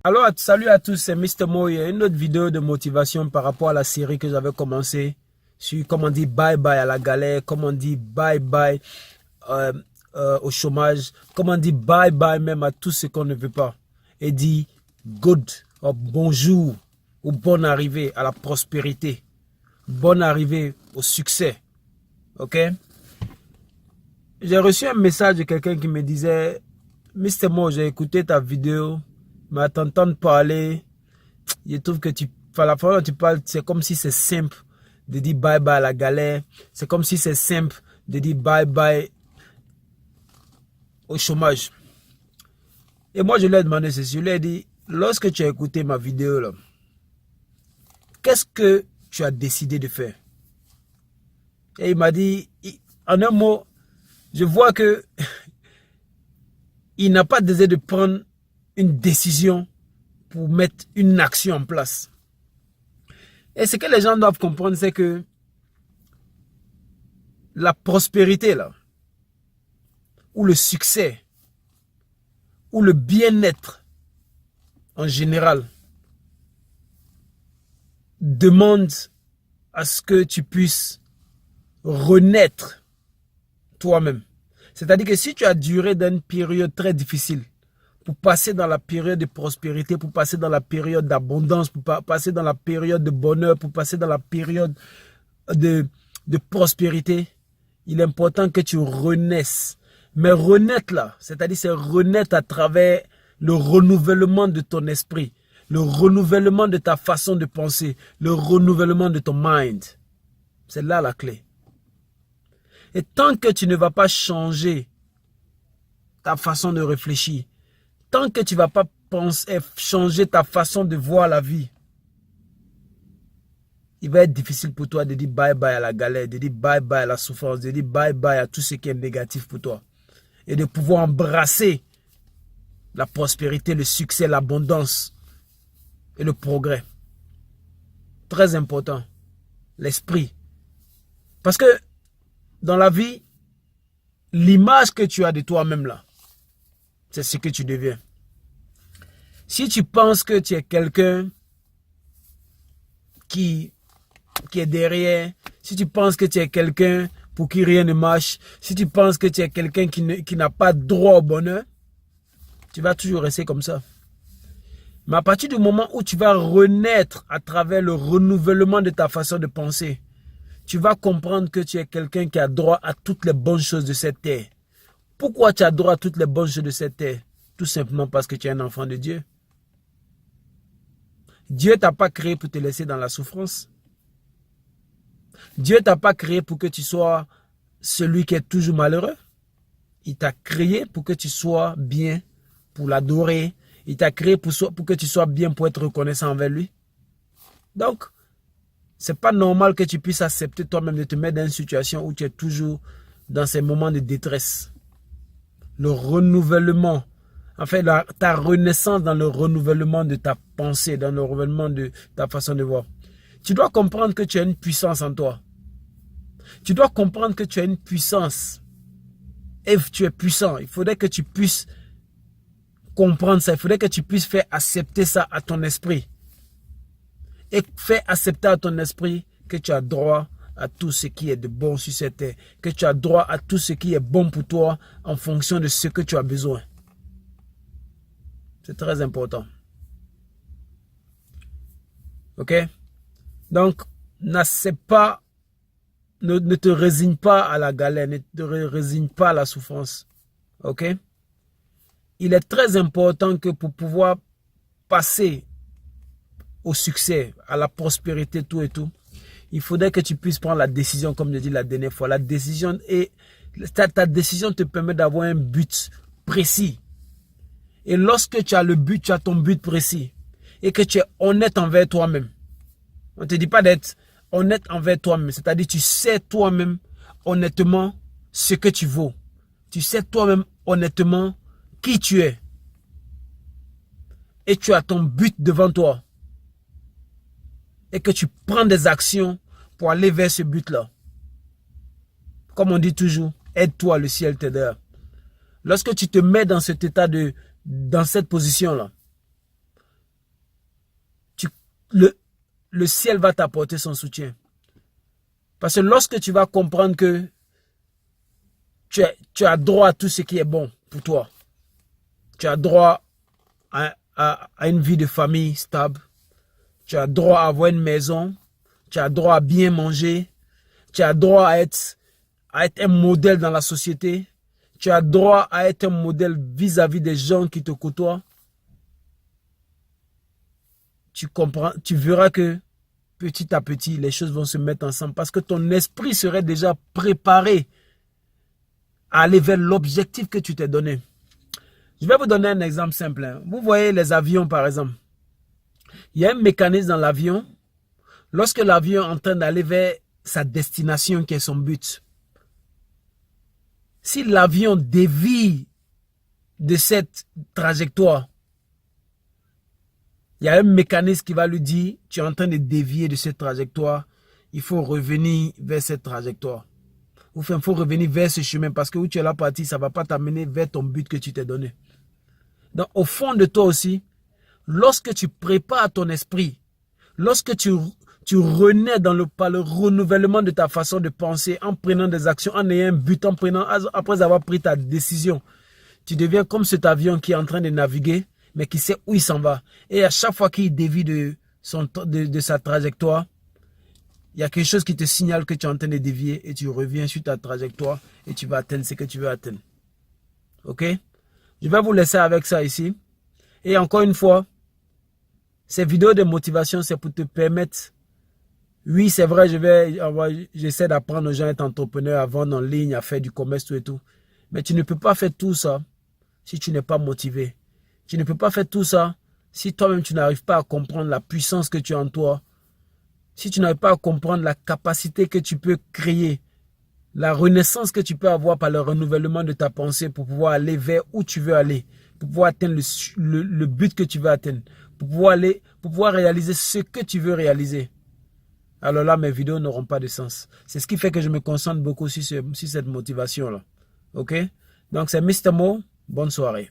Alors, salut à tous, c'est Mr. Mo. Il y a une autre vidéo de motivation par rapport à la série que j'avais commencé sur comment on dit bye bye à la galère, comment on dit bye bye euh, au chômage, comment on dit bye bye même à tout ce qu'on ne veut pas. Et dit good, bonjour ou bonne arrivée à la prospérité, bonne arrivée au succès. Ok? J'ai reçu un message de quelqu'un qui me disait Mr. Mo, j'ai écouté ta vidéo. Mais à t'entendre parler, je trouve que la façon dont tu parles, c'est comme si c'est simple de dire bye bye à la galère. C'est comme si c'est simple de dire bye bye au chômage. Et moi, je lui ai demandé ceci. Je lui ai dit, lorsque tu as écouté ma vidéo, là, qu'est-ce que tu as décidé de faire? Et il m'a dit, en un mot, je vois que il n'a pas désiré de prendre une décision pour mettre une action en place. Et ce que les gens doivent comprendre, c'est que la prospérité, là, ou le succès, ou le bien-être en général, demande à ce que tu puisses renaître toi-même. C'est-à-dire que si tu as duré dans une période très difficile, pour passer dans la période de prospérité, pour passer dans la période d'abondance, pour passer dans la période de bonheur, pour passer dans la période de prospérité, il est important que tu renaisses. Mais renaître là, c'est-à-dire c'est renaître à travers le renouvellement de ton esprit, le renouvellement de ta façon de penser, le renouvellement de ton mind. C'est là la clé. Et tant que tu ne vas pas changer ta façon de réfléchir, tant que tu ne vas pas changer ta façon de voir la vie, il va être difficile pour toi de dire bye bye à la galère, de dire bye bye à la souffrance, de dire bye bye à tout ce qui est négatif pour toi. Et de pouvoir embrasser la prospérité, le succès, l'abondance et le progrès. Très important. L'esprit. Parce que dans la vie, l'image que tu as de toi-même là, c'est ce que tu deviens. Si tu penses que tu es quelqu'un qui est derrière, si tu penses que tu es quelqu'un pour qui rien ne marche, si tu penses que tu es quelqu'un qui n'a pas droit au bonheur, tu vas toujours rester comme ça. Mais à partir du moment où tu vas renaître à travers le renouvellement de ta façon de penser, tu vas comprendre que tu es quelqu'un qui a droit à toutes les bonnes choses de cette terre. Pourquoi tu as droit à toutes les bonnes choses de cette terre? Tout simplement parce que tu es un enfant de Dieu. Dieu ne t'a pas créé pour te laisser dans la souffrance. Dieu ne t'a pas créé pour que tu sois celui qui est toujours malheureux. Il t'a créé pour que tu sois bien, pour l'adorer. Il t'a créé pour que tu sois bien, pour être reconnaissant envers lui. Donc, ce n'est pas normal que tu puisses accepter toi-même de te mettre dans une situation où tu es toujours dans ces moments de détresse. Le renouvellement, en fait, ta renaissance dans le renouvellement de ta pensée, dans le renouvellement de ta façon de voir. Tu dois comprendre que tu as une puissance en toi. Tu dois comprendre que tu as une puissance. Et tu es puissant. Il faudrait que tu puisses comprendre ça. Il faudrait que tu puisses faire accepter ça à ton esprit. Et faire accepter à ton esprit que tu as droit à tout ce qui est de bon sur cette terre. Que tu as droit à tout ce qui est bon pour toi en fonction de ce que tu as besoin. C'est très important. Ok? Donc, n'accepte pas, ne te résigne pas à la galère, ne te résigne pas à la souffrance. Ok? Il est très important que pour pouvoir passer au succès, à la prospérité, tout et tout, il faudrait que tu puisses prendre la décision, comme je dis la dernière fois. La décision ta décision te permet d'avoir un but précis. Et lorsque tu as le but, tu as ton but précis. Et que tu es honnête envers toi-même. On ne te dit pas d'être honnête envers toi-même. C'est-à-dire tu sais toi-même honnêtement ce que tu vaux. Tu sais toi-même honnêtement qui tu es. Et tu as ton but devant toi. Et que tu prends des actions pour aller vers ce but-là. Comme on dit toujours, aide-toi, le ciel t'aidera. Lorsque tu te mets dans cet état dans cette position-là, le ciel va t'apporter son soutien. Parce que lorsque tu vas comprendre que tu as droit à tout ce qui est bon pour toi, tu as droit à une vie de famille stable, tu as droit à avoir une maison, tu as droit à bien manger, tu as droit à être un modèle dans la société, tu as droit à être un modèle vis-à-vis des gens qui te côtoient. Tu comprends, tu verras que petit à petit, les choses vont se mettre ensemble parce que ton esprit serait déjà préparé à aller vers l'objectif que tu t'es donné. Je vais vous donner un exemple simple. Vous voyez les avions, par exemple. Il y a un mécanisme dans l'avion. Lorsque l'avion est en train d'aller vers sa destination, qui est son but, si l'avion dévie de cette trajectoire, il y a un mécanisme qui va lui dire, tu es en train de dévier de cette trajectoire, il faut revenir vers cette trajectoire. Ou il faut revenir vers ce chemin parce que où tu es là parti, ça ne va pas t'amener vers ton but que tu t'es donné. Donc au fond de toi aussi, lorsque tu prépares ton esprit, lorsque tu renais par le renouvellement de ta façon de penser, en prenant des actions, en ayant un but, après avoir pris ta décision, tu deviens comme cet avion qui est en train de naviguer, mais qui sait où il s'en va. Et à chaque fois qu'il dévie de sa trajectoire, il y a quelque chose qui te signale que tu es en train de dévier et tu reviens sur ta trajectoire et tu vas atteindre ce que tu veux atteindre. Ok? Je vais vous laisser avec ça ici. Et encore une fois, ces vidéos de motivation, c'est pour te permettre. Oui, c'est vrai, j'essaie d'apprendre aux gens à être entrepreneurs, à vendre en ligne, à faire du commerce, tout et tout. Mais tu ne peux pas faire tout ça si tu n'es pas motivé. Tu ne peux pas faire tout ça si toi-même tu n'arrives pas à comprendre la puissance que tu as en toi. Si tu n'arrives pas à comprendre la capacité que tu peux créer, la renaissance que tu peux avoir par le renouvellement de ta pensée pour pouvoir aller vers où tu veux aller, pour pouvoir atteindre le but que tu veux atteindre, pour pouvoir réaliser ce que tu veux réaliser. Alors là, mes vidéos n'auront pas de sens. C'est ce qui fait que je me concentre beaucoup sur cette motivation-là. Ok? Donc, c'est Mr. Mo. Bonne soirée.